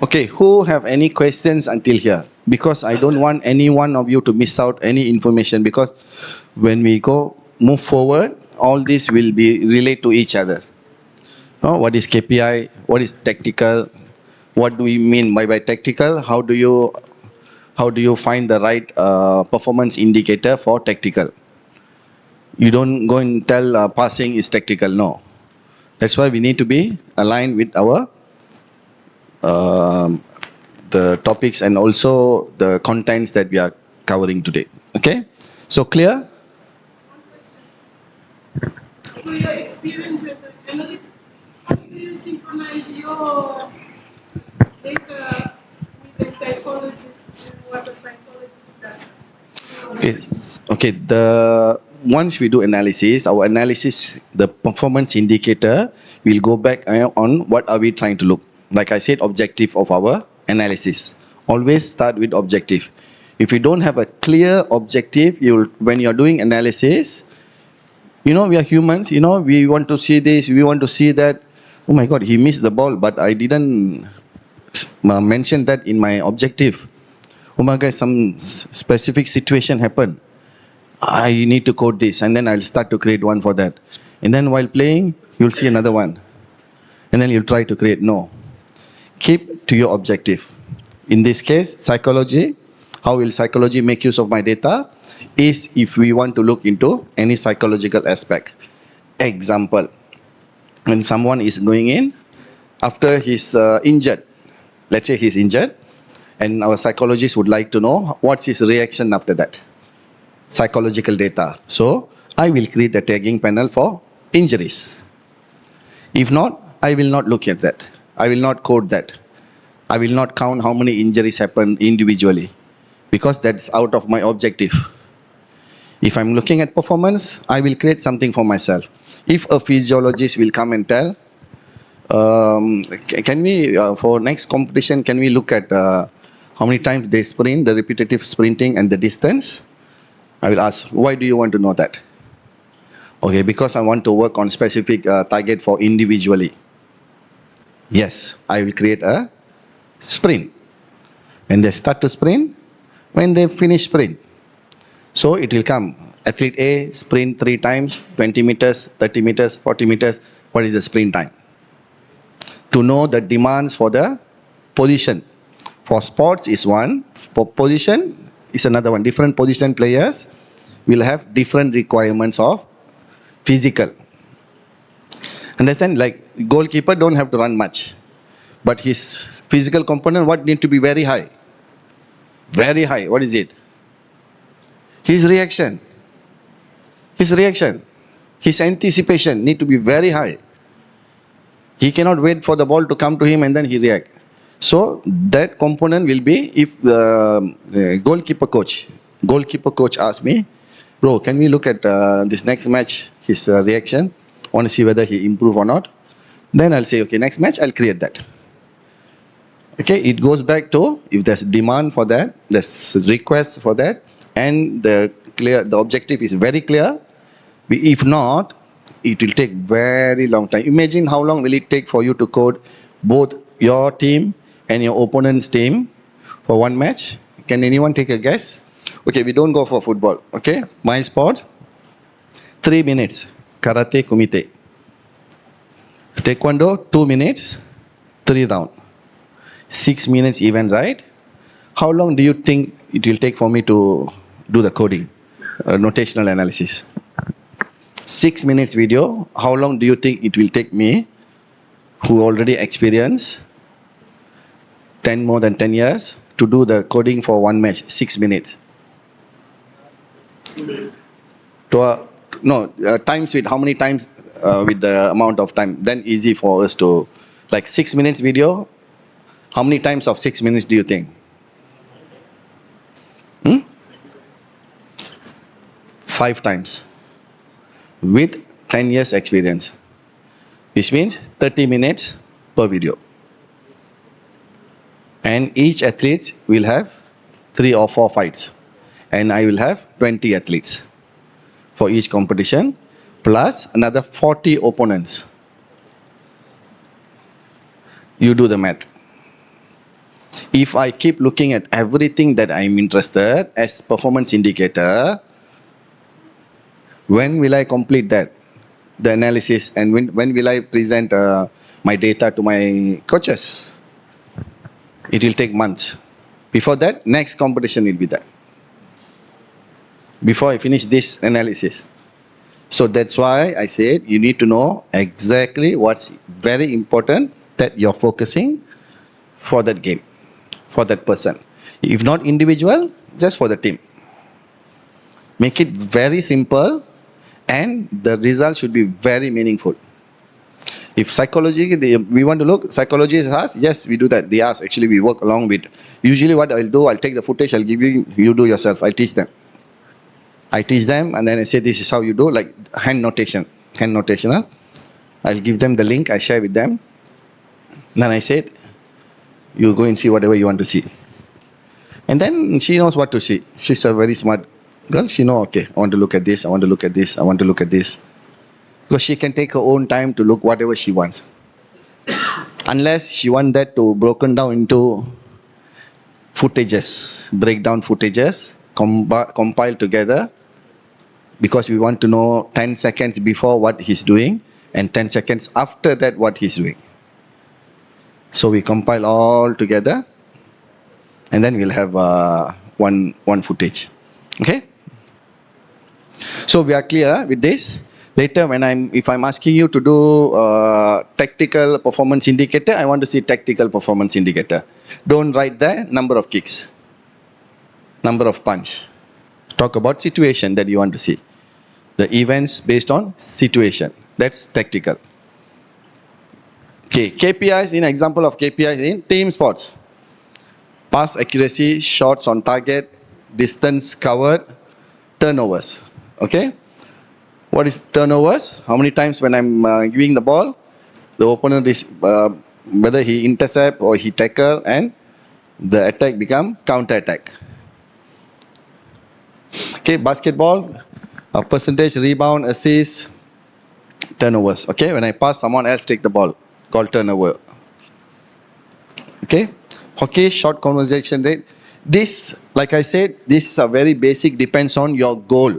Okay, who have any questions until here? Because I don't want any one of you to miss out any information, because when we go move forward, all this will be relate to each other. What is KPI? What is tactical? What do we mean by tactical? How do you find the right performance indicator for tactical? You don't go and tell passing is tactical. No, that's why we need to be aligned with our um the topics and also the contents that we are covering today. Okay, so clear? Through your experience as an analyst, how do you synchronize your data with the psychologist and what the psychologist does? Okay, okay. Once we do analysis, our analysis, the performance indicator will go back on what are we trying to look. Like I said, objective of our analysis. Always start with objective. If you don't have a clear objective, when you're doing analysis, we are humans. We want to see this, we want to see that. Oh my God, he missed the ball, but I didn't mention that in my objective. Oh my God, some specific situation happened. I need to code this, and then I'll start to create one for that. And then while playing, you'll see another one. And then you'll try to create. No. Keep to your objective. In this case, psychology. How will psychology make use of my data? Is if we want to look into any psychological aspect. Example, when someone is going in, after he's injured, let's say he's injured, and our psychologist would like to know what's his reaction after that. Psychological data. So I will create a tagging panel for injuries. If not, I will not look at that. I will not code that. I will not count how many injuries happen individually, because that's out of my objective. If I'm looking at performance, I will create something for myself. If a physiologist will come and tell, can we, for next competition, can we look at how many times they sprint, the repetitive sprinting and the distance? I will ask, why do you want to know that? Okay, because I want to work on specific target for individually. Yes, I will create a sprint. When they start to sprint, when they finish sprint. So it will come, athlete A, sprint 3 times, 20 meters, 30 meters, 40 meters. What is the sprint time? To know the demands for the position. For sports is one, for position is another one. Different position players will have different requirements of physical. Understand? Like goalkeeper don't have to run much, but his physical component, what need to be very high? Very high. What is it? His reaction. His reaction. His anticipation need to be very high. He cannot wait for the ball to come to him and then he react. So that component will be, if the goalkeeper coach asks me, bro, can we look at this next match, his reaction? I want to see whether he improve or not. Then I'll say, okay, next match, I'll create that. Okay, it goes back to, if there's demand for that, there's request for that, and the objective is very clear. If not, it will take very long time. Imagine how long will it take for you to code both your team and your opponent's team for one match? Can anyone take a guess? Okay, we don't go for football. Okay, my sport, 3 minutes, karate kumite. Taekwondo, 2 minutes, 3 rounds. 6 minutes event, right? How long do you think it will take for me to do the coding, notational analysis? 6 minutes video, how long do you think it will take me, who already experienced more than 10 years, to do the coding for one match? 6 minutes. Times with how many times with the amount of time, then easy for us to, like 6 minutes video, how many times of 6 minutes do you think? 5 times. With 10 years experience, which means 30 minutes per video. And each athlete will have 3 or 4 fights. And I will have 20 athletes for each competition, plus another 40 opponents. You do the math. If I keep looking at everything that I'm interested as performance indicator, when will I complete that? The analysis, and when will I present my data to my coaches? It will take months. Before that, next competition will be there. Before I finish this analysis. So that's why I said you need to know exactly what's very important that you're focusing for that game, for that person. If not individual, just for the team. Make it very simple and the result should be very meaningful. If psychology, we want to look, psychology ask, yes, we do that. They ask, actually we work along with. Usually what I'll do, I'll take the footage, I'll give you, you do yourself, I teach them. I teach them and then I say this is how you do, like hand notation. Hand notation. I'll give them the link, I share with them. Then I said, you go and see whatever you want to see. And then she knows what to see. She's a very smart girl. She knows, okay, I want to look at this, I want to look at this, I want to look at this. Because she can take her own time to look whatever she wants. Unless she wants that to broken down into footages, breakdown footages, compiled together. Because we want to know 10 seconds before what he's doing and 10 seconds after that what he's doing. So we compile all together and then we'll have one footage. Okay? So we are clear with this. Later if I'm asking you to do tactical performance indicator, I want to see tactical performance indicator. Don't write the number of kicks, number of punch. Talk about situation that you want to see. The events based on situation. That's tactical. Okay, KPIs, in example of KPIs in team sports. Pass accuracy, shots on target, distance covered, turnovers. Okay? What is turnovers? How many times when I'm giving the ball, the opponent is, whether he intercept or he tackle and the attack become counter attack. Okay, basketball, percentage, rebound, assist, turnovers. Okay, when I pass, someone else take the ball, called turnover. Okay, hockey, short conversion rate. This, like I said, this is a very basic, depends on your goal.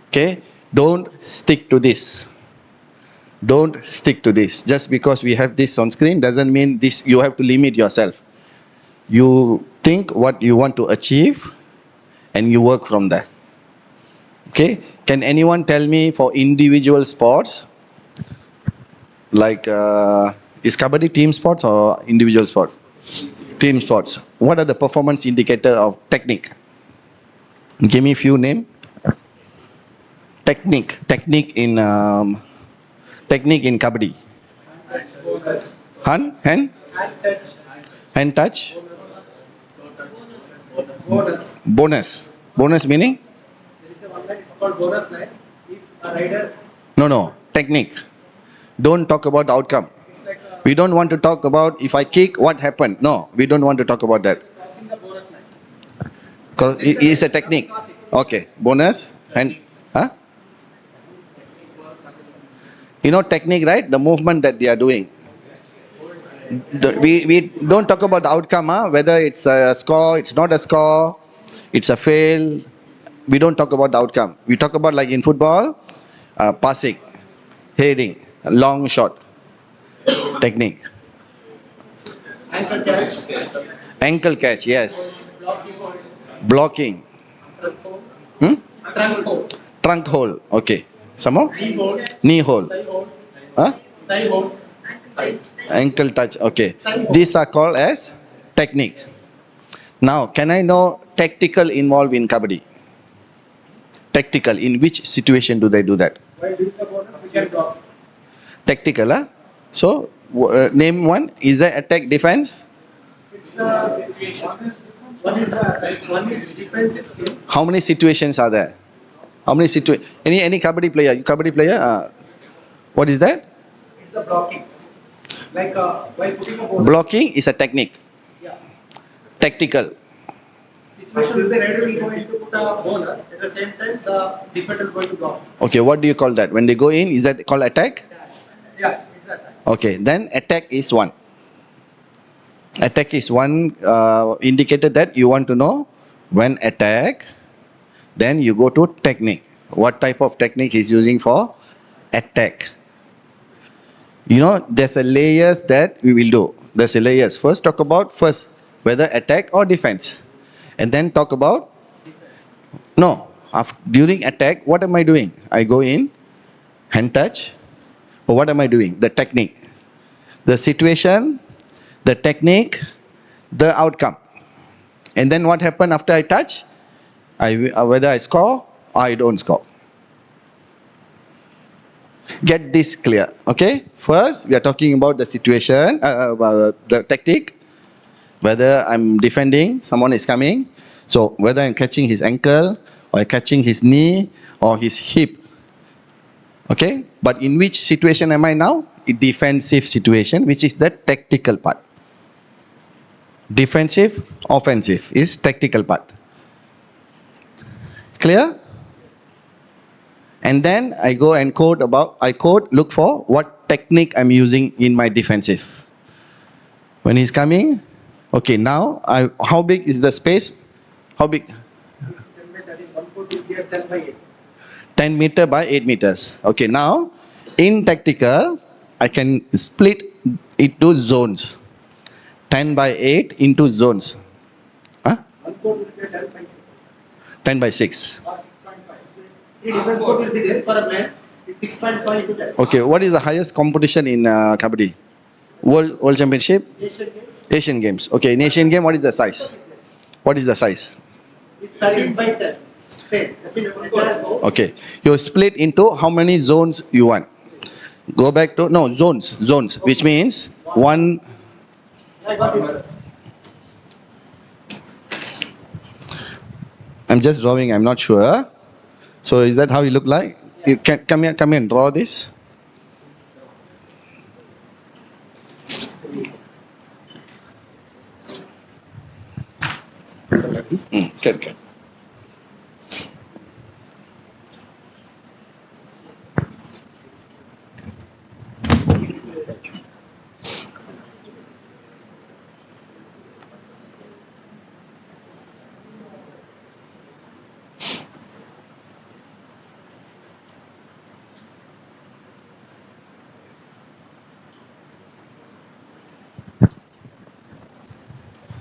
Okay, don't stick to this. Don't stick to this. Just because we have this on screen doesn't mean this, you have to limit yourself. You think what you want to achieve and you work from there. Okay, can anyone tell me for individual sports, like is kabaddi team sports or individual sports? Team sports. What are the performance indicator of technique? Give me a few name. Technique in kabaddi. Hand touch. Bonus meaning? It's called bonus line. If a rider. No. Technique. Don't talk about the outcome. Like we don't want to talk about if I kick, what happened. No, we don't want to talk about that. Crossing the bonus line. It is a technique. Okay. Bonus. And huh? You know technique, right? The movement that they are doing. We don't talk about the outcome, whether it's a score, it's not a score, it's a fail. We don't talk about the outcome. We talk about, like in football, passing, heading, long shot, technique. Ankle catch. Ankle catch, yes. Blocking. Blocking. Trunk hold. Trunk hole, okay. Some more? Knee hold. Knee hole. Thigh hold. Huh? Thigh hold. Ankle touch, okay. These are called as techniques. Now, can I know tactical involved in kabaddi? Tactical, in which situation do they do that? While doing the bonus, we can block. Tactical, huh? So, name one. Is there attack, defense? It's the one is defensive skill. How many situations are there? How many situations? Any kabaddi player? You kabaddi player? What is that? It's the blocking. Like while putting a bonus. Blocking is a technique. Yeah. Tactical. Situation the rider will go in to put a bonus. At the same time, the defender is going to block. Okay, what do you call that? When they go in, is that called attack? Yeah, it's that. Okay, then attack is one. Attack is one indicator that you want to know when attack. Then you go to technique. What type of technique is using for attack? You know, there's a layers that we will do. There's a layers. First talk about whether attack or defense. And then talk about, no, during attack, what am I doing? I go in, hand touch, or what am I doing? The technique. The situation, the technique, the outcome. And then what happened after I touch? Whether I score or I don't score. Get this clear, okay? First, we are talking about the situation, the tactic, whether I'm defending, someone is coming. So whether I'm catching his ankle or catching his knee or his hip. Okay? But in which situation am I now? A defensive situation, which is the tactical part. Defensive, offensive is tactical part. Clear? And then I go and look for what technique I'm using in my defensive. When he's coming, okay, now how big is the space? How big? 10 meter by 8 meters. Okay, now in tactical, I can split it to zones. 10 by 8 into zones. Huh? 10 by 6. Three different score will be there for a man. It's 6.5 into 10. Okay, what is the highest competition in Kabaddi? World Championship? Asian Games. Asian Games. Okay, in Asian Game, what is the size? What is the size? It's 13 by 10. 10. Okay, you split into how many zones you want? Go back to, no, zones, which means one. I got it. I'm just drawing, I'm not sure. So is that how you look like? You can come here and draw this. Can.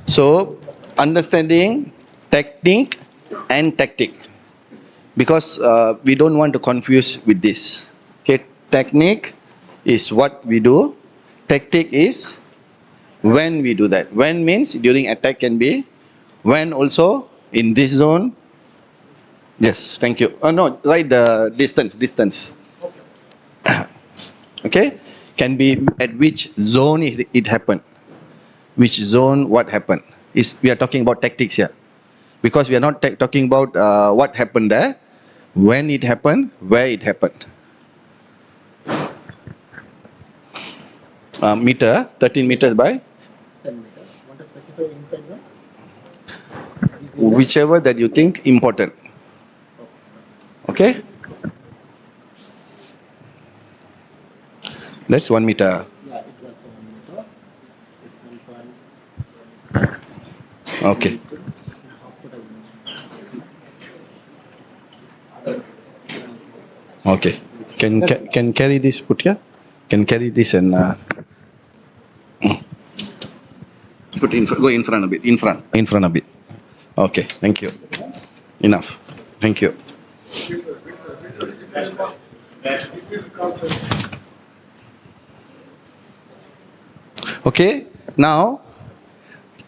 So, understanding technique and tactic, because we don't want to confuse with this. Okay, technique is what we do. Tactic is when we do that. When means during attack can be. When also in this zone. Yes, thank you. Oh no, right, the distance. Okay, can be at which zone it happened. Which zone, what happened. We are talking about tactics here. Because we are not talking about what happened there, when it happened, where it happened. Meter, 13 meters by? 10 meters. Want to specify inside one? Whichever that you think important. Okay? That's 1 meter. Yeah, it's also 1 meter. It's 1.5. Okay. Okay. Can carry this, put here? Can carry this and put go in front a bit. In front a bit. Okay. Thank you. Enough. Thank you. Okay. Now,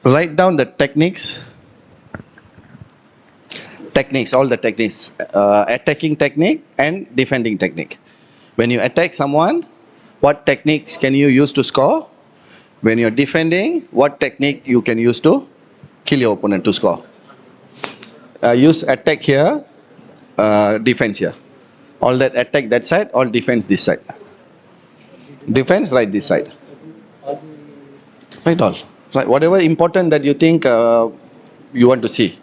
write down the techniques. All the techniques. Attacking technique and defending technique. When you attack someone, what techniques can you use to score? When you're defending, what technique you can use to kill your opponent to score? Use attack here, defense here. All that attack that side, all defense this side. Defense right this side. Right all. Right. Whatever important that you think you want to see.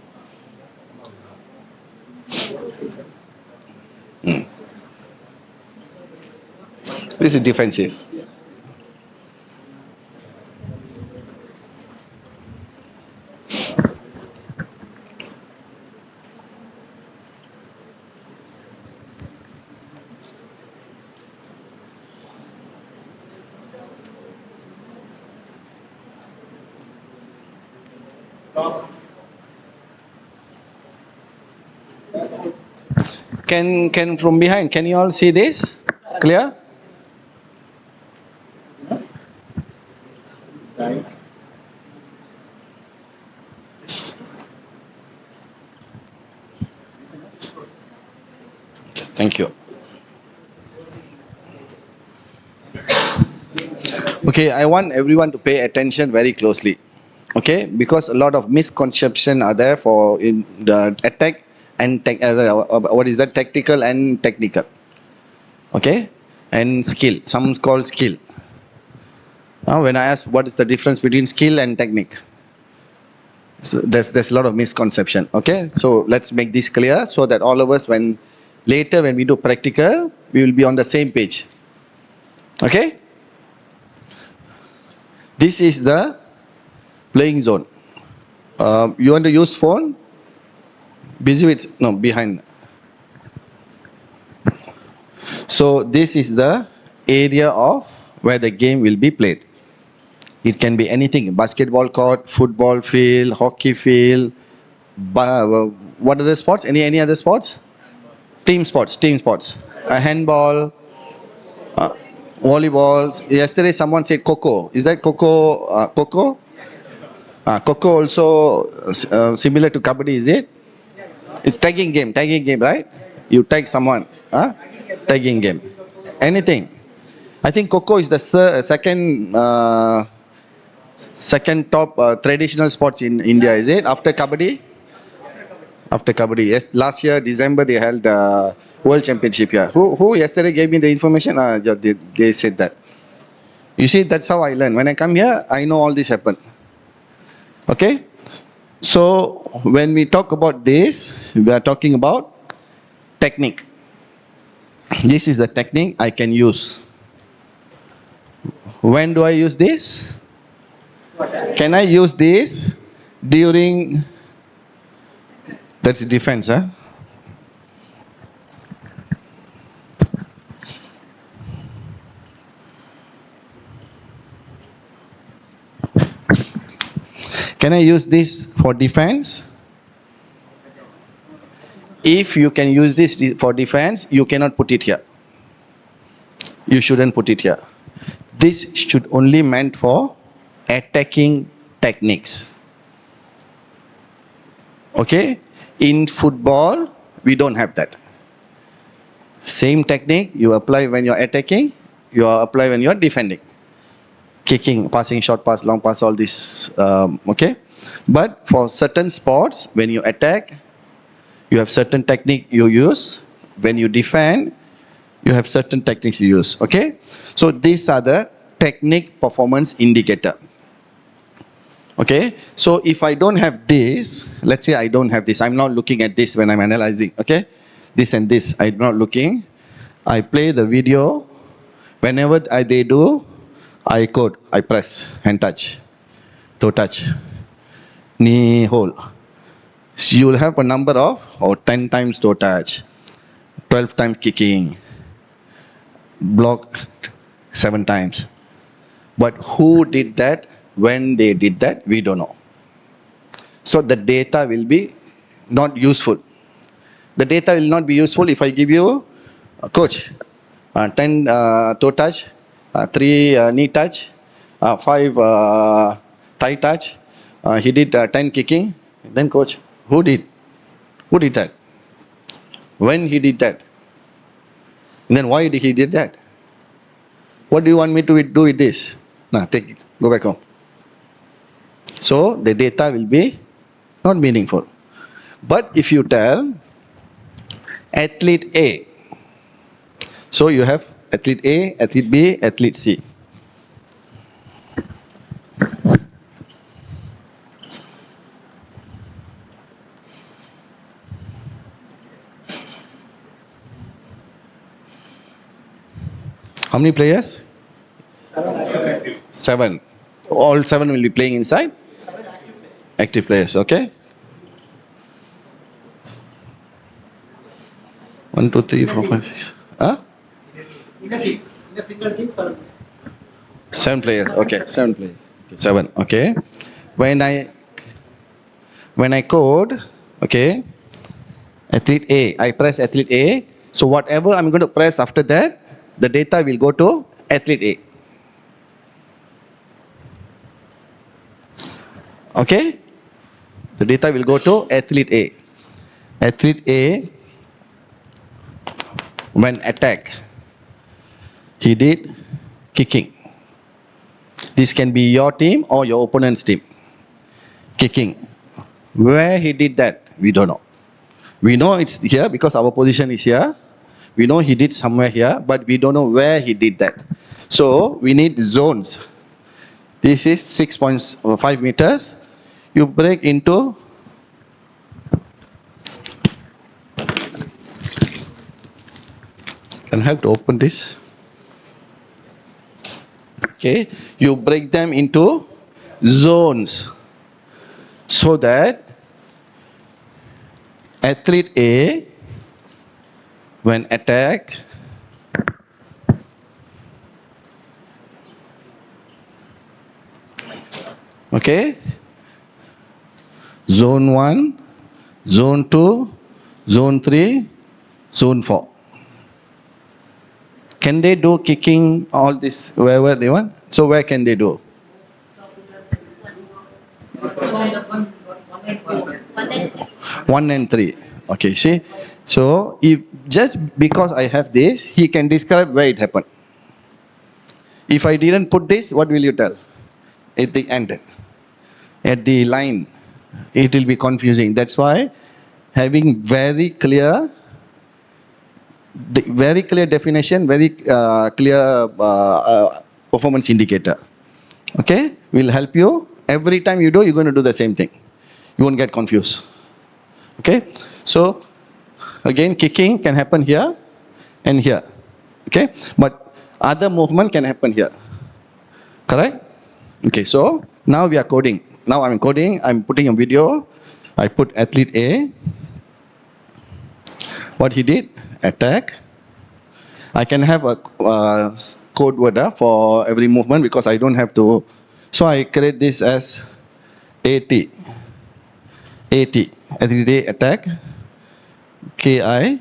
This is defensive. Can from behind, can you all see this? Clear? Thank you. Okay, I want everyone to pay attention very closely. Okay, because a lot of misconception are there for in the attack and what is that, tactical and technical. Okay, and skill. Some call skill. When I ask what is the difference between skill and technique, so there's a lot of misconception. Okay, so let's make this clear so that all of us, when later when we do practical, we will be on the same page. Okay, this is the playing zone. You want to use phone? Busy with no behind. So this is the area of where the game will be played. It can be anything: basketball court, football field, hockey field. What other sports? Any other sports? Team sports. Team sports. Handball, volleyball. Yesterday someone said Coco. Is that Coco? Coco? Coco also similar to Kabaddi, is it? It's tagging game, right? You tag someone. Tagging game. Anything. I think Coco is the second top traditional sports in India, is it? After Kabaddi? After Kabaddi, yes. Last year, December, they held World Championship here. Who yesterday gave me the information? They said that. You see, that's how I learn. When I come here, I know all this happened. Okay? So, when we talk about this, we are talking about technique. This is the technique I can use. When do I use this? Can I use this during... That's defense, huh? Can I use this for defense? If you can use this for defense, you cannot put it here. You shouldn't put it here. This should only meant for attacking techniques. Okay? In football, we don't have that. Same technique you apply when you're attacking, you apply when you're defending. Kicking, passing, short pass, long pass, all this, okay? But for certain sports, when you attack, you have certain technique you use. When you defend, you have certain techniques you use, okay? So these are the technique performance indicator. Okay, so if I don't have this, let's say I don't have this, I'm not looking at this when I'm analyzing, okay? This and this, I'm not looking. I play the video. Whenever they do, I code, I press, hand touch, toe touch, knee hold. So you will have a number of 10 times toe touch, 12 times kicking, block 7 times. But who did that? When they did that, we don't know. So the data will be not useful. The data will not be useful if I give you, coach, 10 toe touch, 3 knee touch, 5 thigh touch. He did 10 kicking. Then coach, who did? Who did that? When he did that? And then why did he did that? What do you want me to do with this? Now take it. Go back home. So the data will be not meaningful. But if you tell athlete A, so you have athlete A, athlete B, athlete C. How many players? 7. All 7 will be playing inside? Active players, okay? 1, 2, 3, 4, 5, 6. Huh? In a single team, 7. 7 players, okay. 7 players. 7, okay. When I When I code, okay, athlete A, I press athlete A. So whatever I'm going to press after that, the data will go to athlete A. Okay? The data will go to athlete A. Athlete A, when attack, he did kicking. This can be your team or your opponent's team. Kicking. Where he did that, we don't know. We know it's here because our position is here. We know he did somewhere here, but we don't know where he did that. So we need zones. This is 6.5 meters. You break into can I have to open this? Okay, you break them into zones so that athlete A, when attacked, okay, zone 1, zone 2, zone 3, zone 4. Can they do kicking all this wherever they want? So where can they do? One and three. Okay, see. So if just because I have this, he can describe where it happened. If I didn't put this, what will you tell? At the end, at the line, it will be confusing. That's why having very clear definition, very clear performance indicator, okay, will help you. Every time you do, you're going to do the same thing. You won't get confused. Okay, so again, kicking can happen here and here. Okay, but other movement can happen here. Correct? Okay, so now we are coding. Now I'm coding. I'm putting a video. I put athlete A. What he did? Attack. I can have a code word for every movement because I don't have to. So I create this as AT. AT. Athlete A attack. KI.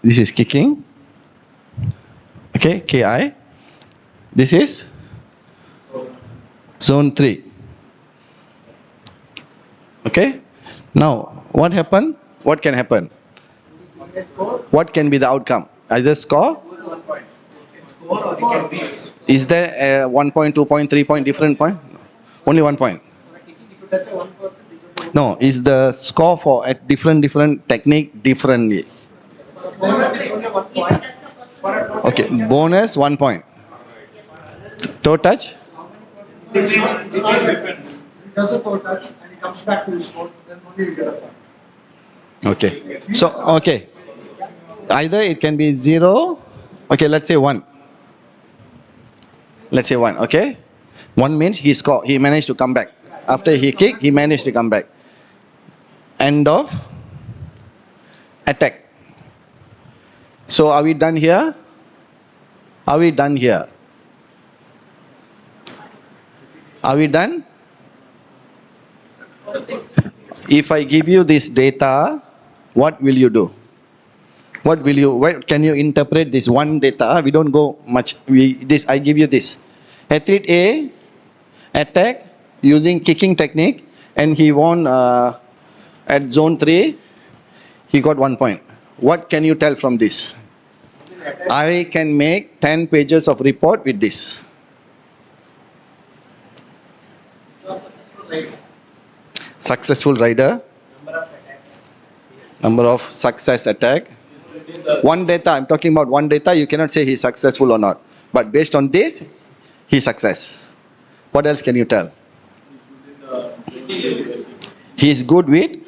This is kicking. Okay, KI. This is zone 3. Okay. Now, what happened? What can happen? What can be the outcome? Either score? Is there a 1 point, 2 point, 3 point, different point? Only 1 point. No, is the score for a different technique differently? Okay, bonus 1 point. Toe touch? It does a toe touch and it comes back to his sport, then only you get a point. Okay. So, okay. Either it can be 0. Okay, let's say 1. Let's say 1, okay? 1 means he managed to come back. After he kicked, he managed to come back. End of attack. So are we done here? Are we done here? Are we done? If I give you this data, what will you do? What can you interpret this one data? We don't go much. I give you this. Athlete A attack using kicking technique and he won at zone 3. He got 1 point. What can you tell from this? I can make 10 pages of report with this. Successful rider. Number of success attack. One data, I'm talking about one data, you cannot say he's successful or not. But based on this, he's success. What else can you tell? He's good with?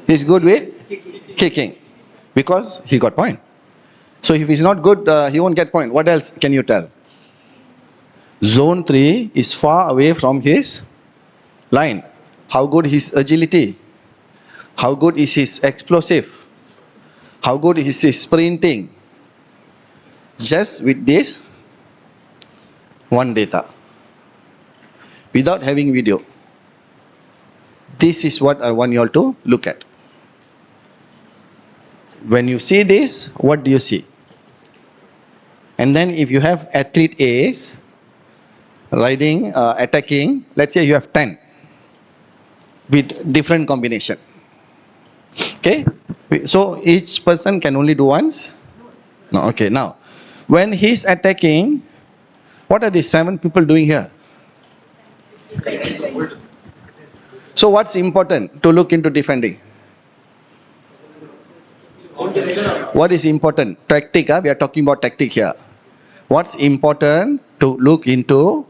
He's good with kicking. Because he got point. So if he's not good, he won't get point. What else can you tell? Zone 3 is far away from his line. How good his agility? How good is his explosive? How good is his sprinting? Just with this one data. Without having video. This is what I want you all to look at. When you see this, what do you see? And then if you have athlete A's riding, attacking, let's say you have 10 with different combination. Okay? So each person can only do once? No, okay. Now, when he's attacking, what are these 7 people doing here? So what's important to look into defending? What is important? Tactic, we are talking about tactic here. What's important to look into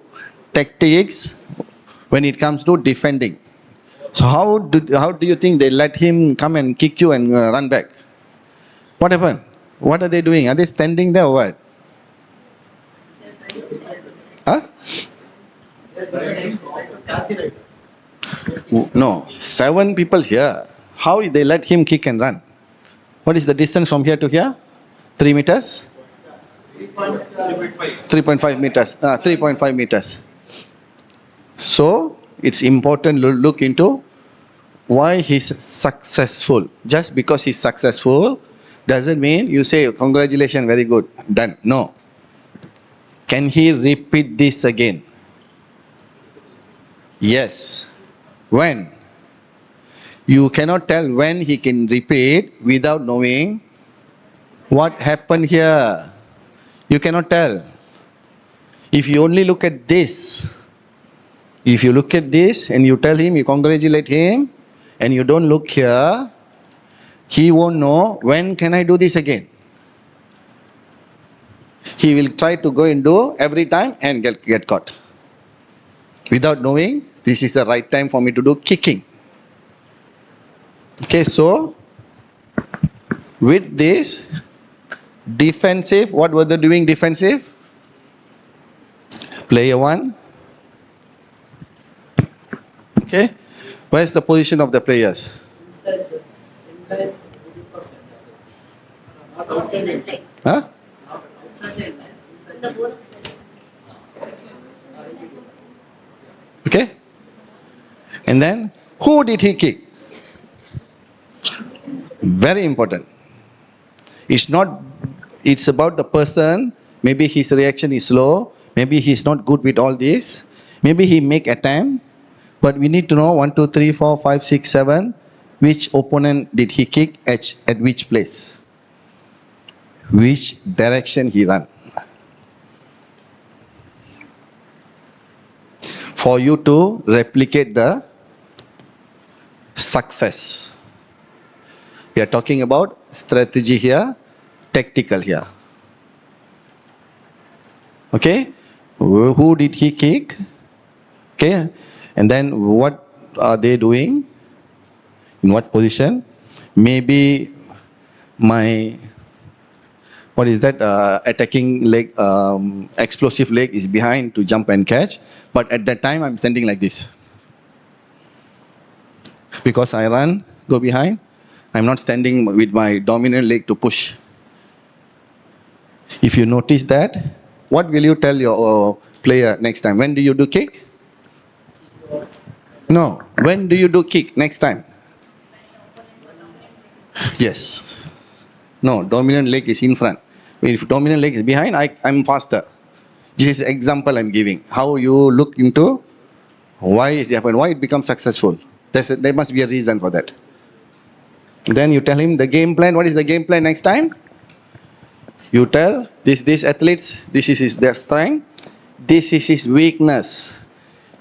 tactics when it comes to defending? So how do you think they let him come and kick you and run back? What happened? What are they doing? Are they standing there or what? Huh? No, 7 people here. How they let him kick and run? What is the distance from here to here? 3 meters? 3.5 meters. 3.5 meters. So it's important to look into why he's successful. Just because he's successful doesn't mean you say congratulations, very good, done. No. Can he repeat this again? Yes. When? You cannot tell when he can repeat without knowing what happened here. You cannot tell. If you only look at this, if you look at this and you tell him, you congratulate him, and you don't look here, he won't know when can I do this again. He will try to go and do every time and get caught. Without knowing, this is the right time for me to do kicking. Okay, so with this defensive, what were they doing defensive? Player 1. Okay, where's the position of the players? Huh? Okay, and then who did he kick? Very important. It's about the person. Maybe his reaction is slow. Maybe he's not good with all this. Maybe he make attempt. But we need to know 1, 2, 3, 4, 5, 6, 7. Which opponent did he kick at which place? Which direction he ran? For you to replicate the success. We are talking about strategy here, tactical here. Okay? Who did he kick? Okay? And then what are they doing? In what position? Maybe my, what is that, attacking leg, explosive leg is behind to jump and catch. But at that time, I'm standing like this. Because I run, go behind, I'm not standing with my dominant leg to push. If you notice that, what will you tell your player next time? When do you do kick? No. When do you do kick next time? Yes. No, dominant leg is in front. If dominant leg is behind, I'm faster. This is example I'm giving. How you look into why it happened, why it becomes successful. There must be a reason for that. Then you tell him the game plan. What is the game plan next time? You tell these athletes, this is their strength, this is his weakness.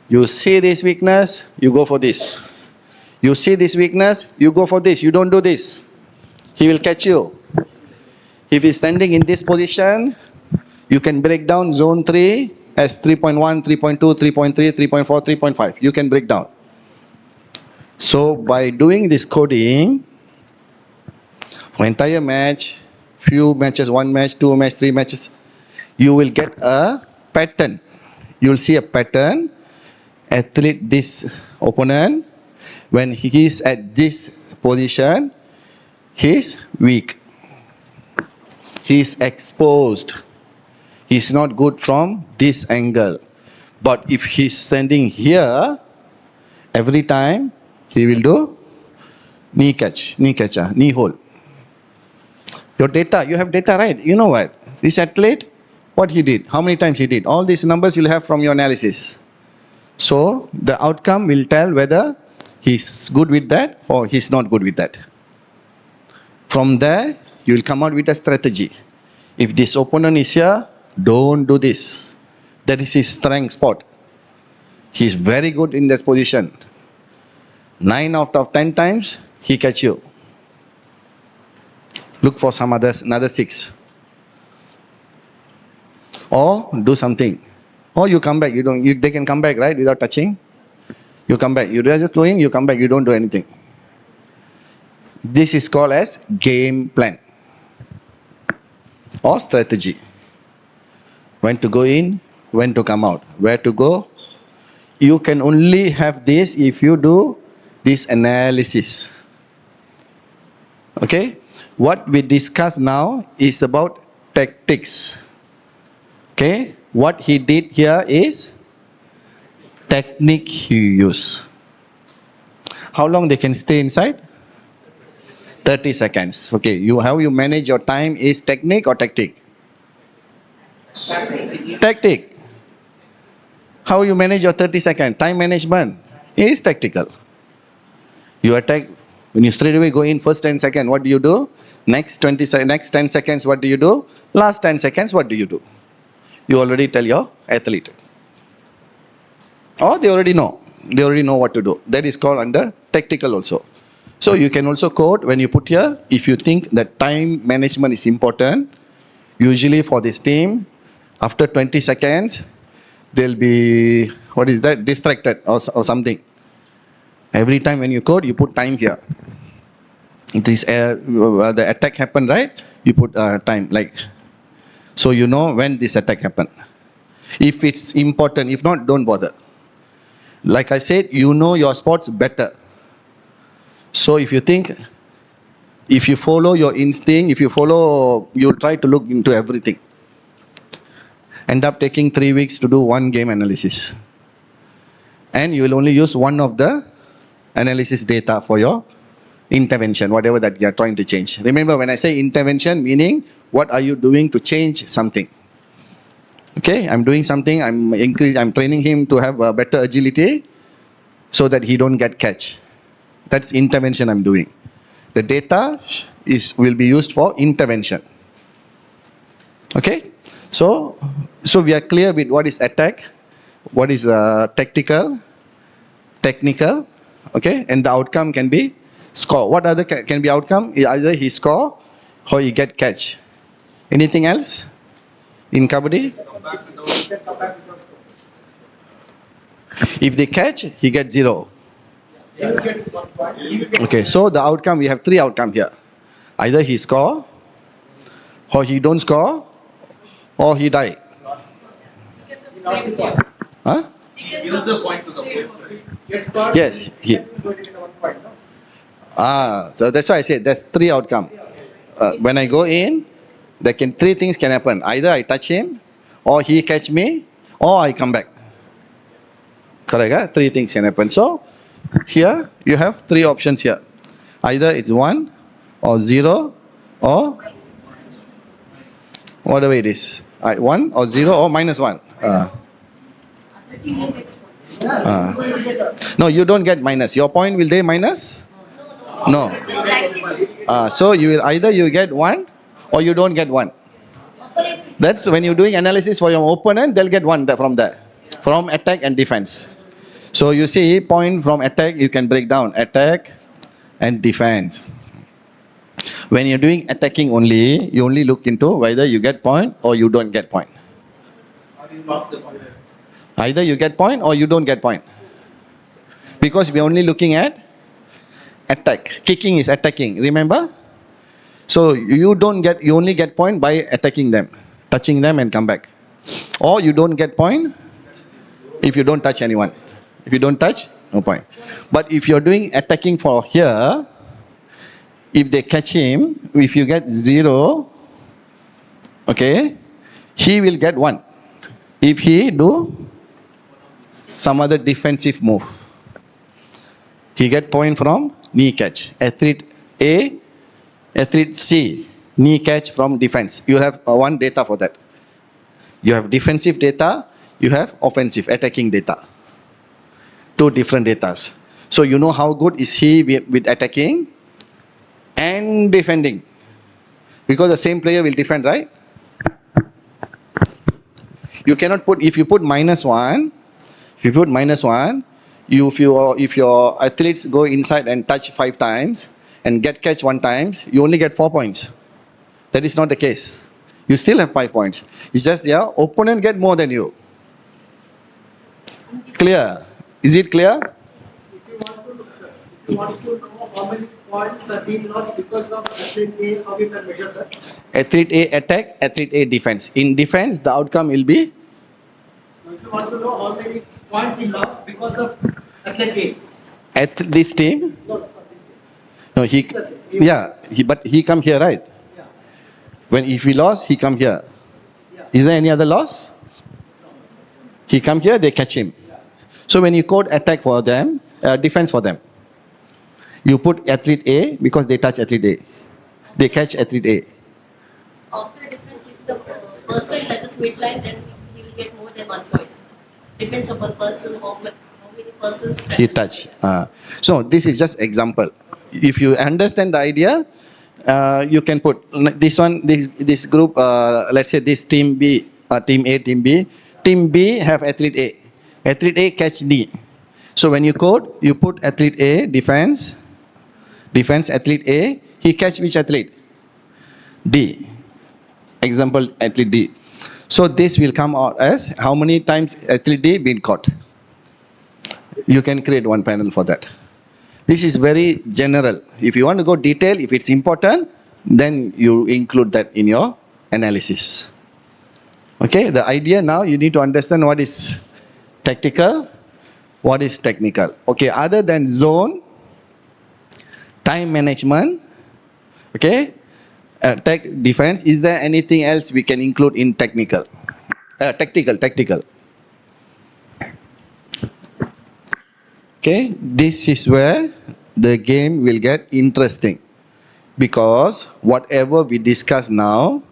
You see this weakness, you go for this. You see this weakness, you go for this. You don't do this. He will catch you. If he's standing in this position, you can break down zone 3 as 3.1, 3.2, 3.3, 3.4, 3.5. You can break down. So by doing this coding, for entire match, few matches, 1 match, 2 match, 3 matches, you will get a pattern. You will see a pattern. Athlete, this opponent, when he is at this position, he is weak. He is exposed. He is not good from this angle. But if he is standing here, every time he will do knee catch, knee hold. Your data, you have data, right? You know what? This athlete, what he did, how many times he did. All these numbers you'll have from your analysis. So the outcome will tell whether he's good with that or he's not good with that. From there, you will come out with a strategy. If this opponent is here, don't do this. That is his strength spot. He's very good in that position. 9 out of 10 times, he catch you. Look for some others, another 6. Or do something. Or you come back. They can come back, right, without touching. You come back. You just go in, you come back. You don't do anything. This is called as game plan or strategy. When to go in, when to come out, where to go. You can only have this if you do this analysis. Okay? What we discuss now is about tactics. Okay? What he did here is technique he used. How long they can stay inside? 30 seconds. Okay, how you manage your time is technique or tactic? Tactic. How you manage your 30 seconds? Time management is tactical. You attack, when you straight away go in first 10 seconds, what do you do? Next 10 seconds, what do you do? Last 10 seconds, what do you do? You already tell your athlete. Or they already know. They already know what to do. That is called under tactical also. So you can also quote when you put here, if you think that time management is important, usually for this team, after 20 seconds, they'll be, distracted or something. Every time when you code, you put time here. This the attack happened, right? You put time, like. So you know when this attack happened. If it's important, if not, don't bother. Like I said, you know your sports better. So if you think, if you follow your instinct, you'll try to look into everything. End up taking 3 weeks to do one game analysis. And you will only use one of the analysis data for your intervention, whatever that you are trying to change. Remember, when I say intervention, meaning what are you doing to change something? Okay, I'm doing something, I'm training him to have a better agility so that he don't get catch. That's intervention I'm doing. The data will be used for intervention. Okay, so we are clear with what is attack, what is tactical, technical, okay, and the outcome can be score. What other can be outcome? Either he score or he get catch. Anything else in kabaddi? If they catch, he gets 0. Okay, so the outcome, we have 3 outcomes here. Either he score, or he don't score, or he die. Huh? Gives a point to the opponent. Yes. So that's why I said there's 3 outcomes. When I go in, 3 things can happen. Either I touch him, or he catch me, or I come back. Correct? 3 things can happen. So here you have 3 options here. Either it's 1 or 0 or whatever it is. 1 or 0 or -1. No, you don't get minus. Your point will they minus? No. So you will either you get 1 or you don't get 1. That's when you're doing analysis for your opponent, they'll get 1 from there. From attack and defense. So you see, point from attack, you can break down attack and defense. When you're doing attacking only, you only look into whether you get point or you don't get point. Either you get point or you don't get point. Because we're only looking at attack. Kicking is attacking, remember? So you only get point by attacking them, touching them and come back. Or you don't get point if you don't touch anyone. If you don't touch, no point. But if you're doing attacking for here, if they catch him, if you get 0, okay, he will get 1. If he do some other defensive move. He get point from knee catch. Athlete A, athlete C, knee catch from defense. You have one data for that. You have defensive data, you have offensive, attacking data. Two different datas. So you know how good is he with attacking and defending. Because the same player will defend, right? You cannot put, if you put -1, if you put -1, if your athletes go inside and touch 5 times and get catch 1 time, you only get 4 points. That is not the case. You still have 5 points. It's just your opponent get more than you. Clear? Is it clear? If you want to know how many points a team lost because of athlete A, how you can measure that? Athlete A attack, athlete A defense. In defense, the outcome will be? If you want to know how many points he lost because of athlete A. At this team? No, not this team. No, but he come here, right? Yeah. When if he lost, he come here. Yeah. Is there any other loss? He come here, they catch him. So when you code attack for them, defense for them, you put athlete A because they touch athlete A. They catch athlete A. After difference, if the person touches midline, then he will get more than 1 point. Depends upon person, how many persons He touch. So this is just example. If you understand the idea, you can put this one, this group, let's say this team B, team A, team B. Team B have athlete A. Athlete A catch D. So when you code, you put athlete A, defense, athlete A, he catch which athlete? D. Example, athlete D. So this will come out as how many times athlete D been caught. You can create one panel for that. This is very general. If you want to go detail, if it's important, then you include that in your analysis. Okay, the idea now you need to understand what is tactical, what is technical. Okay, other than zone, time management, okay, tech defense, is there anything else we can include in technical? Tactical. Okay, this is where the game will get interesting. Because whatever we discuss now,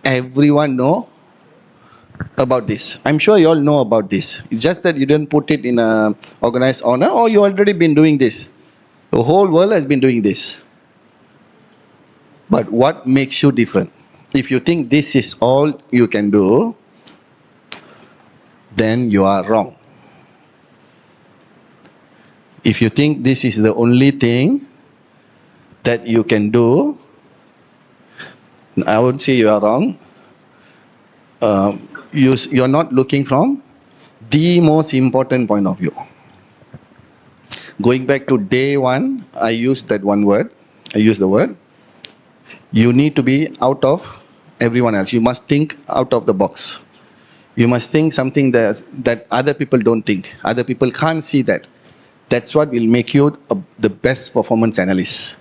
everyone know about this. I'm sure you all know about this. It's just that you didn't put it in a organized order, or you already been doing this. The whole world has been doing this. But what makes you different? If you think this is all you can do, then you are wrong. If you think this is the only thing that you can do, I would say you are wrong. You're not looking from the most important point of view. Going back to day 1, I used that one word. I used the word. You need to be out of everyone else. You must think out of the box. You must think something that other people don't think. Other people can't see that. That's what will make you the best performance analyst.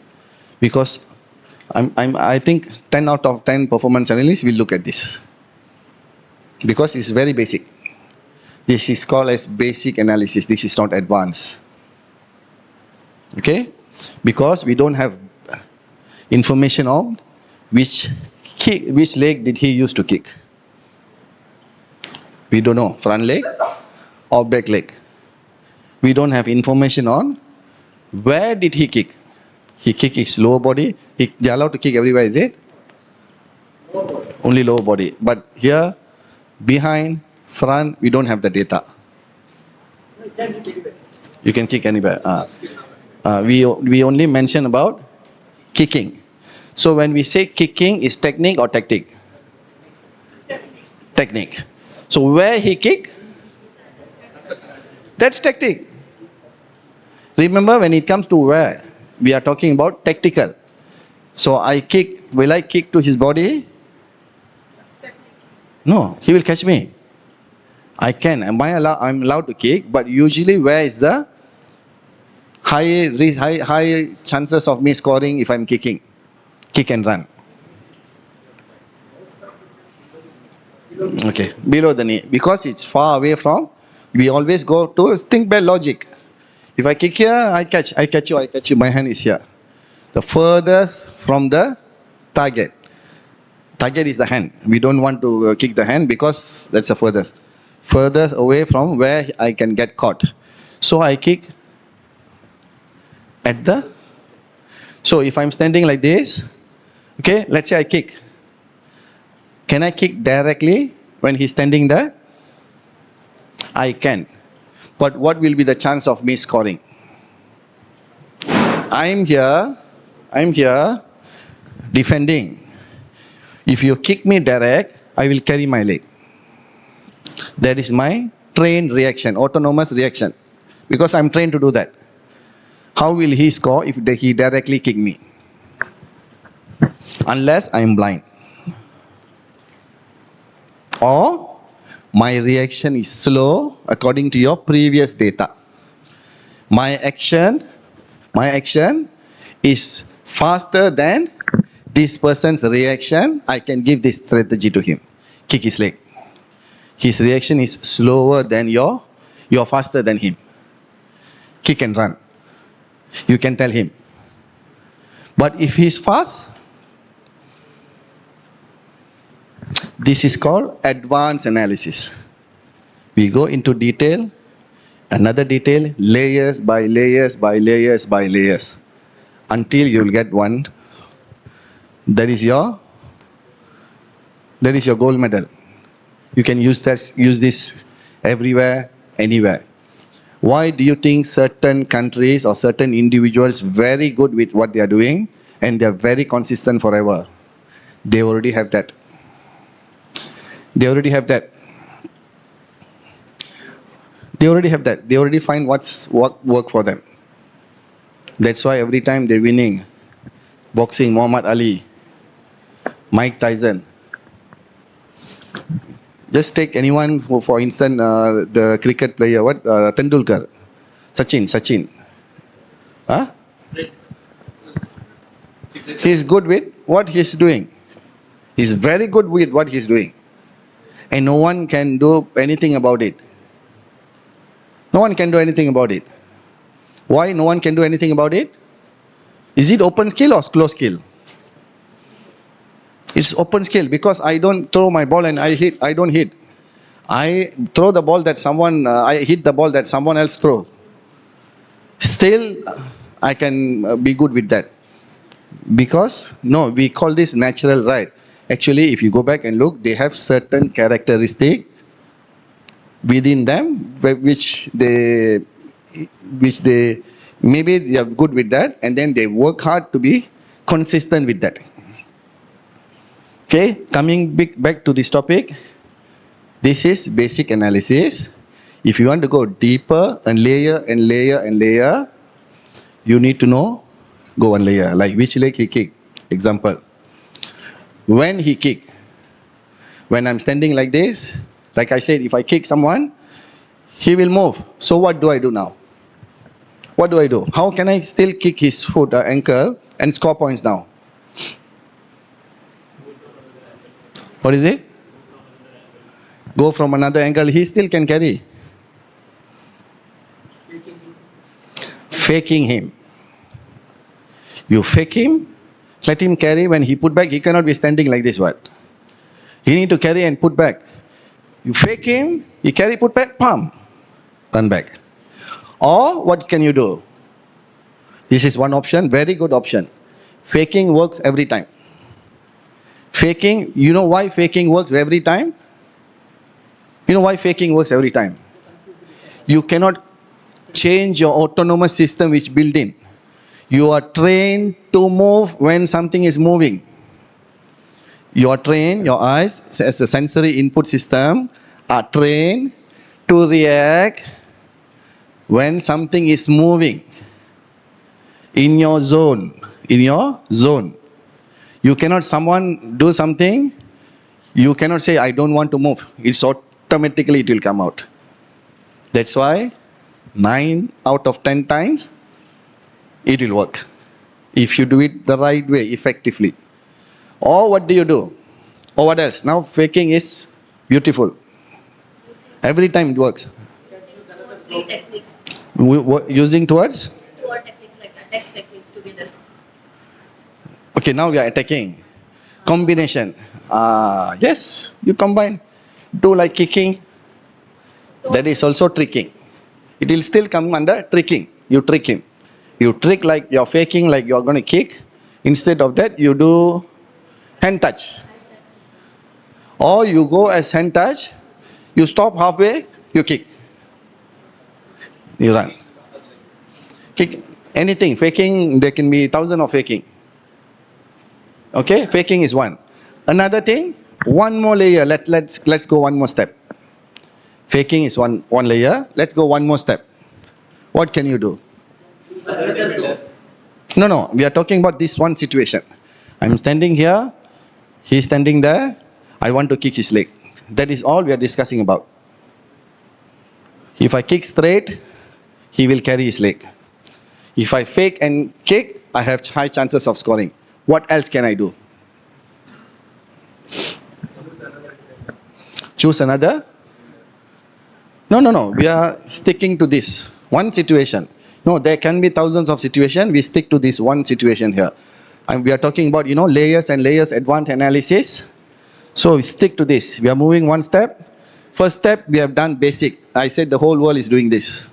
Because I think 10 out of 10 performance analysts will look at this. Because it's very basic. This is called as basic analysis. This is not advanced. Okay? Because we don't have information on which leg did he use to kick. We don't know, front leg or back leg. We don't have information on where did he kick. He kicked his lower body. They are allowed to kick everywhere, is it? Only lower body. But here, behind, front, we don't have the data. You can kick anywhere. We only mention about kicking. So when we say kicking, is technique or tactic? Technique. So where he kick? That's tactic. Remember, when it comes to where, we are talking about tactical. So I kick, will I kick to his body? No, he will catch me. I can. I'm allowed to kick, but usually where is the high chances of me scoring if I'm kicking? Kick and run. Okay, below the knee. Because it's far away from, we always go to think by logic. If I kick here, I catch you, I catch you. My hand is here. The furthest from the target. Target is the hand. We don't want to kick the hand because that's the furthest. Furthest away from where I can get caught. So I kick at the. So if I'm standing like this, okay, let's say I kick. Can I kick directly when he's standing there? I can. But what will be the chance of me scoring? I'm here defending. If you kick me direct, I will carry my leg. That is my trained reaction, autonomous reaction. Because I'm trained to do that. How will he score if he directly kick me? Unless I'm blind. Or my reaction is slow according to your previous data. My action is faster than this person's reaction. I can give this strategy to him. Kick his leg. His reaction is slower than you're faster than him. Kick and run. You can tell him. But if he's fast, this is called advanced analysis. We go into detail, another detail, layers by layers by layers by layers, until you'll get one. That is your gold medal. You can use this everywhere, anywhere. Why do you think certain countries or certain individuals very good with what they are doing and they are very consistent forever? They already have that. They already have that. They already find what work for them. That's why every time they're winning. Boxing, Muhammad Ali, Mike Tyson. Just take anyone, for instance, the cricket player, Tendulkar, Sachin. Huh? He's good with what he's doing. He's very good with what he's doing. And no one can do anything about it. No one can do anything about it. Why no one can do anything about it? Is it open skill or closed skill? It's open skill because I don't throw my ball and I don't hit. I throw the ball that I hit the ball that someone else throw. Still, I can be good with that. Because, no, we call this natural right. Actually, if you go back and look, they have certain characteristics within them which they maybe they are good with that, and then they work hard to be consistent with that. Okay, coming back to this topic, this is basic analysis. If you want to go deeper and layer and layer and layer, you need to know, go one layer, like which leg he kick. Example, when he kick, when I'm standing like this, like I said, if I kick someone, he will move. So what do I do now? What do I do? How can I still kick his foot or ankle and score points now? What is it? Go from another angle. He still can carry. Faking him. You fake him, let him carry. When he put back, he cannot be standing like this. What? He need to carry and put back. You fake him, he carry, put back, pam, run back. Or what can you do? This is one option, very good option. Faking works every time. Faking, you know why faking works every time? You know why faking works every time? You cannot change your autonomous system which built in. You are trained to move when something is moving. You are trained, your eyes as a sensory input system are trained to react when something is moving in your zone. You cannot, someone do something, you cannot say, I don't want to move. It's automatically, it will come out. That's why 9 out of 10 times, it will work. If you do it the right way, effectively. Or what do you do? Or what else? Now faking is beautiful. Every time it works. Three techniques. Using towards? Two techniques like attack techniques together. Okay, now we are attacking. Combination. Yes, you combine. Do like kicking. That is also tricking. It will still come under tricking. You trick him. You trick like you're faking, like you're going to kick. Instead of that, you do hand touch. Or you go as hand touch, you stop halfway, you kick. You run. Kick anything. Faking, there can be thousands of faking. Okay, faking is one. Another thing, one more layer. Let's go one more step. Faking is one layer. Let's go one more step. What can you do? No. We are talking about this one situation. I'm standing here. He's standing there. I want to kick his leg. That is all we are discussing about. If I kick straight, he will carry his leg. If I fake and kick, I have high chances of scoring. What else can I do? Choose another? No. We are sticking to this one situation. No, there can be thousands of situations. We stick to this one situation here. And we are talking about, layers and layers, advanced analysis. So we stick to this. We are moving one step. First step, we have done basic. I said the whole world is doing this.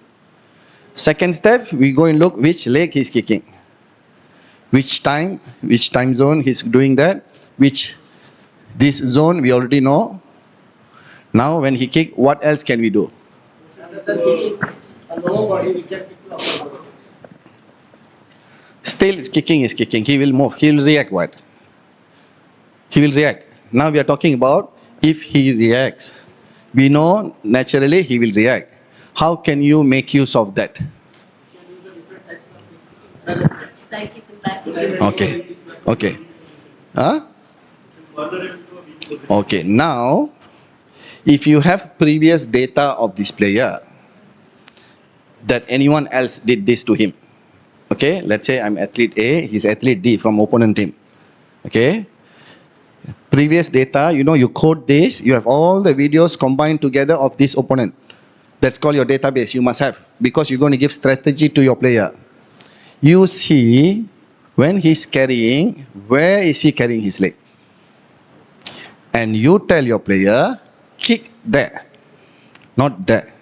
Second step, we go and look which leg he's kicking. Which time zone he's doing that. This zone we already know. Now when he kick, what else can we do? Rather than kicking a lower body, we can kick the upper body. Still kicking is kicking. He will move. He will react what? He will react. Now we are talking about if he reacts. We know naturally he will react. How can you make use of that? You can use a different types of kicking. Like kicking back. Okay. Huh? Okay. Now, if you have previous data of this player, that anyone else did this to him. Okay, let's say I'm athlete A, he's athlete D from opponent team. Okay, previous data, you code this, you have all the videos combined together of this opponent. That's called your database, you must have, because you're going to give strategy to your player. You see, when he's carrying, where is he carrying his leg? And you tell your player, kick there, not there.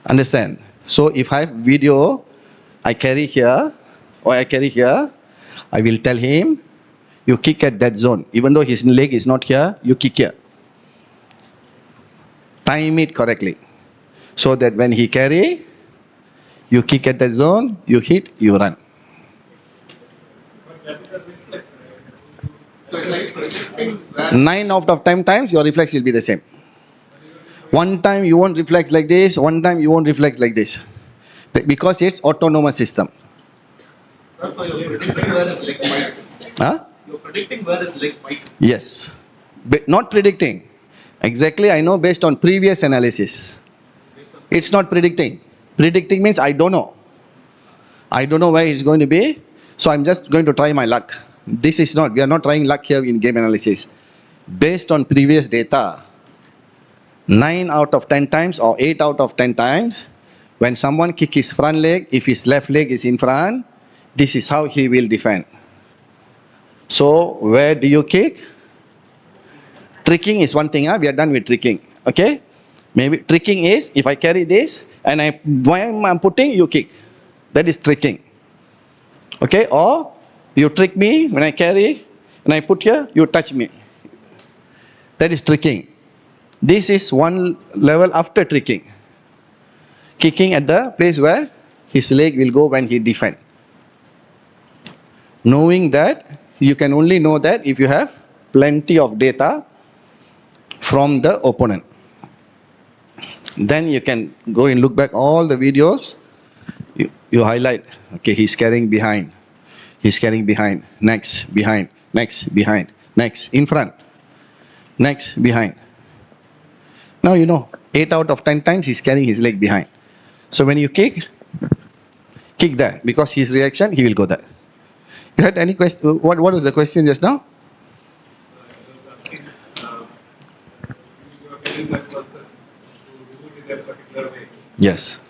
Understand? So if I have video, I carry here, or I carry here, I will tell him, you kick at that zone. Even though his leg is not here, you kick here. Time it correctly. So that when he carry, you kick at that zone, you hit, you run. So it's like predicting 9 out of 10 times, your reflex will be the same. One time you won't reflex like this, one time you won't reflex like this. Because it's autonomous system. Sir, so you're predicting where his leg might. Huh? You're predicting where his leg might. Yes. But not predicting. Exactly, I know based on previous analysis. It's not predicting. Predicting means I don't know. I don't know where it's going to be. So I'm just going to try my luck. This is not, we are not trying luck here in game analysis. Based on previous data, 9 out of 10 times or 8 out of 10 times, when someone kick his front leg, if his left leg is in front, this is how he will defend. So, where do you kick? Tricking is one thing, we are done with tricking, okay? Maybe tricking is, if I carry this, and when I'm putting, you kick. That is tricking. Okay, or you trick me, when I carry, and I put here, you touch me. That is tricking. This is one level after tricking. Kicking at the place where his leg will go when he defend. Knowing that, you can only know that if you have plenty of data from the opponent. Then you can go and look back all the videos. You highlight, okay, he's carrying behind. He's carrying behind. Next, behind. Next, behind. Next, in front. Next, behind. Now you know, 8 out of 10 times he's carrying his leg behind. So when you kick there, because his reaction, he will go there. You had any question? What was the question just now? You are telling that person to do Yes.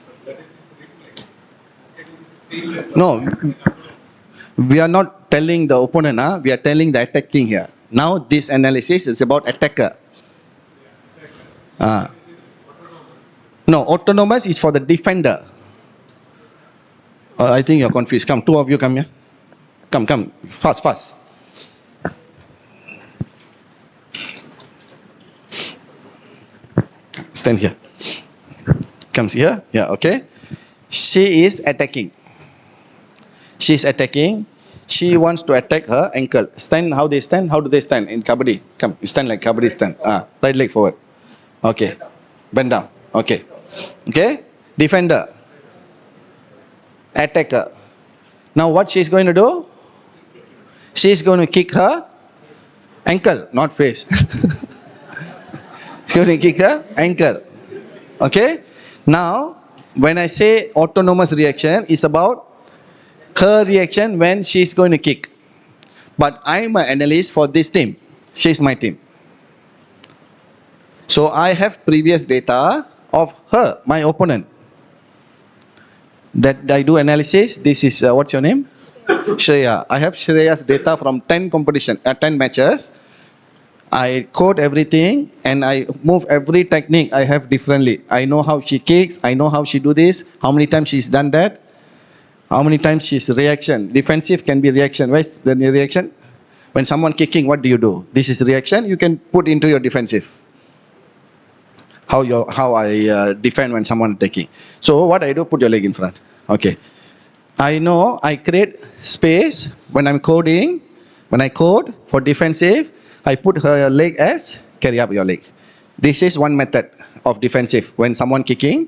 No, we are not telling the opponent, we are telling the attacking here. Now this analysis is about attacker. No, autonomous is for the defender. I think you're confused. Come, two of you come here. Come, fast. Stand here. Comes here. Yeah, okay. She is attacking. She wants to attack her ankle. Stand, how they stand? How do they stand in kabaddi? Come, you stand like kabaddi stand. Right leg forward. Okay. Bend down. Okay. Defender. Attacker. Now what she is going to do? She is going to kick her ankle, not face. She's going to kick her ankle. Okay. Now, when I say autonomous reaction, it's about her reaction when she's going to kick. But I'm an analyst for this team. She's my team. So I have previous data of her, my opponent. That I do analysis. This is, what's your name? Shreya. I have Shreya's data from 10 matches. I code everything and I move every technique I have differently. I know how she kicks. I know how she do this. How many times she's done that. How many times she's reaction. Defensive can be reaction. Where's the reaction? When someone kicking, what do? This is reaction. You can put into your defensive. How I defend when someone attacking. So what I do, put your leg in front. Okay. I know I create space when I'm coding. When I code for defensive, I put her leg as carry up your leg. This is one method of defensive when someone kicking.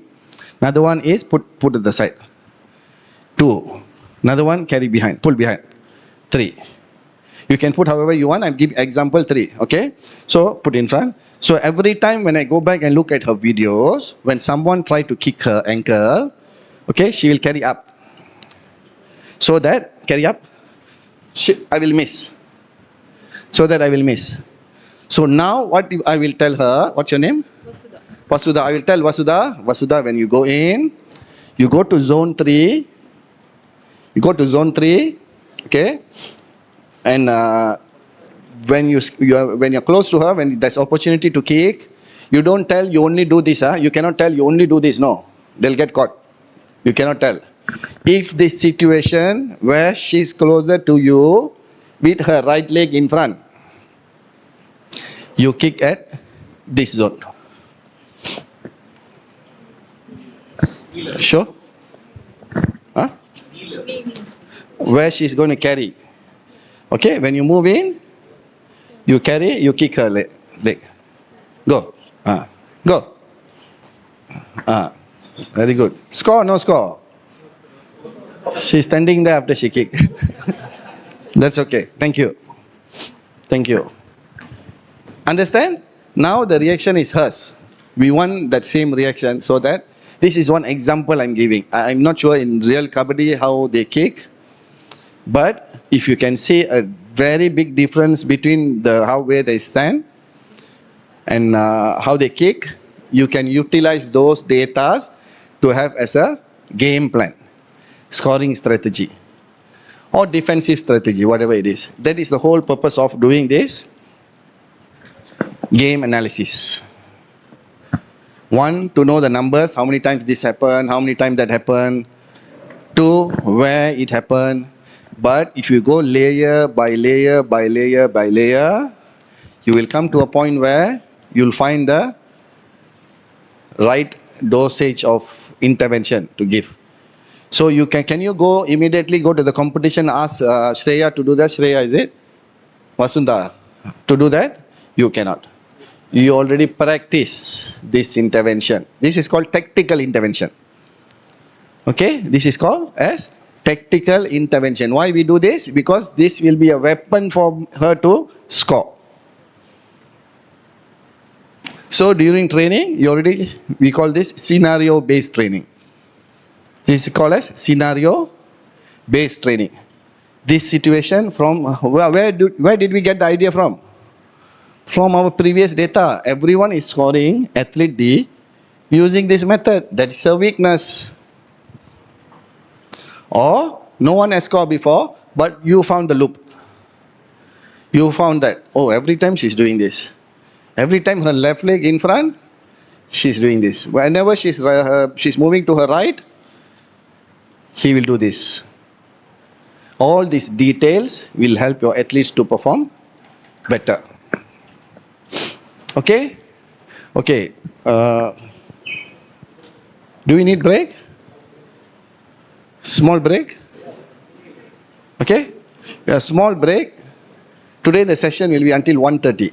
Another one is put to the side. 2. Another one carry behind, pull behind. 3. You can put however you want. I'm giving example 3. Okay. So put in front. So every time when I go back and look at her videos, when someone try to kick her ankle, okay, she will carry up. So that carry up, I will miss. So that I will miss. So now what I will tell her, what's your name? Vasudha. I will tell Vasudha, when you go in, you go to zone 3. Okay. And when you're close to her, when there's opportunity to kick, you don't tell you only do this. You cannot tell you only do this. No, they'll get caught. You cannot tell. If this situation where she's closer to you with her right leg in front, you kick at this zone. Sure? Huh? Where she's going to carry. Okay, when you move in, you carry, you kick her leg. Go. Go. Very good. Score, no score. She's standing there after she kicked. That's okay. Thank you. Understand? Now the reaction is hers. We want that same reaction, so that this is one example I'm giving. I'm not sure in real kabaddi how they kick, but if you can see a very big difference between where they stand and how they kick, you can utilize those data to have as a game plan, scoring strategy or defensive strategy, whatever it is. That is the whole purpose of doing this game analysis. 1, to know the numbers, how many times this happened, how many times that happened. 2, where it happened. But if you go layer by layer by layer by layer, you will come to a point where you'll find the right dosage of intervention to give. So you can you go immediately go to the competition, ask Shreya to do that? Shreya, is it? Vasudha, to do that? You cannot. You already practice this intervention. This is called tactical intervention. Okay, this is called as tactical intervention. Why we do this? Because this will be a weapon for her to score. So during training, we call this scenario-based training. This is called as scenario-based training. This situation from, where did we get the idea from? From our previous data. Everyone is scoring athlete D using this method. That is a weakness. Or no one has scored before, but you found the loop. You found that, oh, every time she's doing this. Every time her left leg in front, she's doing this. Whenever she's moving to her right, he will do this. All these details will help your athletes to perform better. Okay? Okay. Do we need break? Small break? Okay? A small break. Today the session will be until 1:30.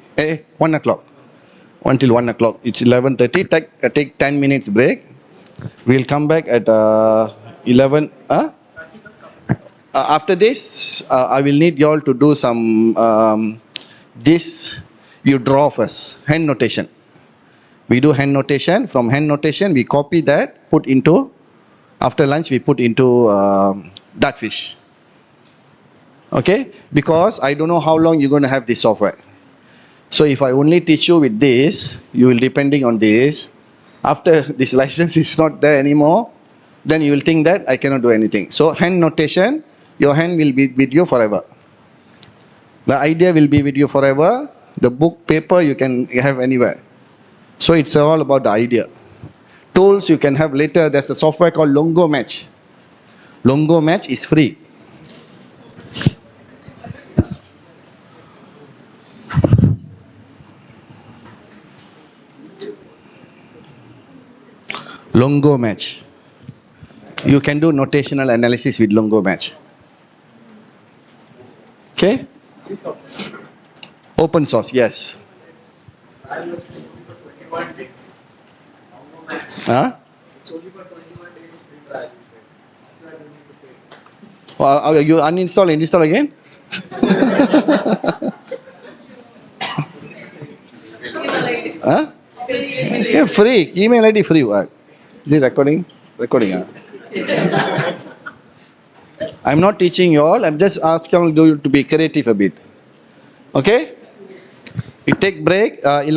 1 o'clock. Until 1 o'clock. It's 11:30. Take 10 minutes break. We'll come back at 11. After this, I will need you all to do some, this you draw first, hand notation. We do hand notation. From hand notation, we copy that, put into, after lunch, we put into Dartfish. Okay? Because I don't know how long you're going to have this software. So if I only teach you with this, you will depending on this. After this license is not there anymore, then you will think that I cannot do anything. So hand notation, your hand will be with you forever. The idea will be with you forever. The book, paper you can have anywhere. So it's all about the idea. Tools you can have later. There's a software called Longo Match. Longo Match is free. Longo Match. You can do notational analysis with Longo Match. Okay? Open source, yes. Huh? You uninstall and install again? Huh? Okay, free. Email ID free. What? Is it recording? Recording. I'm not teaching you all. I'm just asking you to be creative a bit. Okay? We take break. 12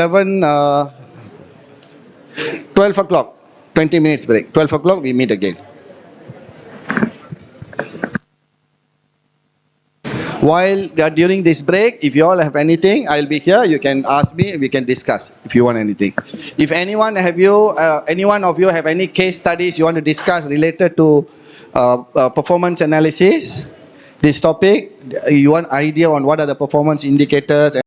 o'clock. 20 minutes break. 12 o'clock we meet again. While during this break, if you all have anything, I'll be here. You can ask me. We can discuss if you want anything. If anyone of you have any case studies you want to discuss related to performance analysis, this topic, you want idea on what are the performance indicators.